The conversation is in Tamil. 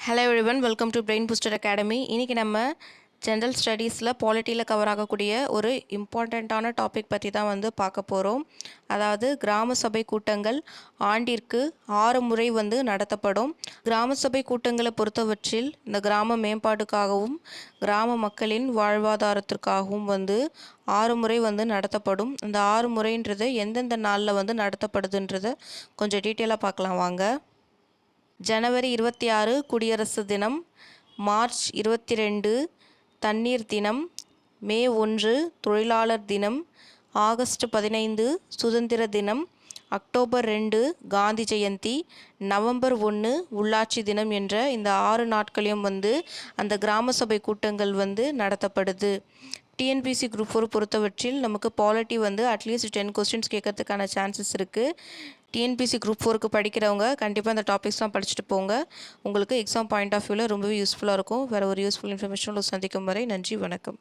Hello everyone, welcome to brain booster academy. இன்றைக்கி நம்ம ஜென்ரல் ஸ்டடீஸில் பாலிட்டியில் கவர் ஆகக்கூடிய ஒரு இம்பார்ட்டண்ட்டான டாபிக் பற்றி தான் பார்க்க போகிறோம். அதாவது கிராம சபை கூட்டங்கள் ஆண்டிற்கு 6 முறை நடத்தப்படும். கிராம சபை கூட்டங்களை பொறுத்தவற்றில் இந்த கிராம மேம்பாட்டுக்காகவும் கிராம மக்களின் வாழ்வாதாரத்திற்காகவும் 6 முறை நடத்தப்படும். இந்த 6 முறைன்றது எந்தெந்த நாளில் நடத்தப்படுதுன்றதை கொஞ்சம் டீட்டெயிலாக பார்க்கலாம் வாங்க. ஜனவரி 26 குடியரசு தினம், மார்ச் 22 தண்ணீர் தினம், மே 1 தொழிலாளர் தினம், ஆகஸ்ட் 15 சுதந்திர தினம், அக்டோபர் 2 காந்தி ஜெயந்தி, நவம்பர் 1 உள்ளாட்சி தினம் என்ற இந்த 6 நாட்களையும் அந்த கிராம சபை கூட்டங்கள் நடத்தப்படுது. டிஎன்பிசி குரூப் 4 பொறுத்தவற்றில் நமக்கு பாலிட்டி அட்லீஸ்ட் 10 கொஸ்டின்ஸ் கேட்கறதுக்கான சான்சஸ் இருக்குது. டிஎன்பிசி குரூப் 4க்கு படிக்கிறவங்க கண்டிப்பாக அந்த டாபிக்ஸ்லாம் படிச்சுட்டு போங்க. உங்களுக்கு எக்ஸாம் பாயிண்ட் ஆஃப் வியூவில் ரொம்பவே யூஸ்ஃபுல்லாக இருக்கும். வேறு ஒரு யூஸ்ஃபுல் இன்ஃபர்மேஷனில் சந்திக்கும் வரை நன்றி, வணக்கம்.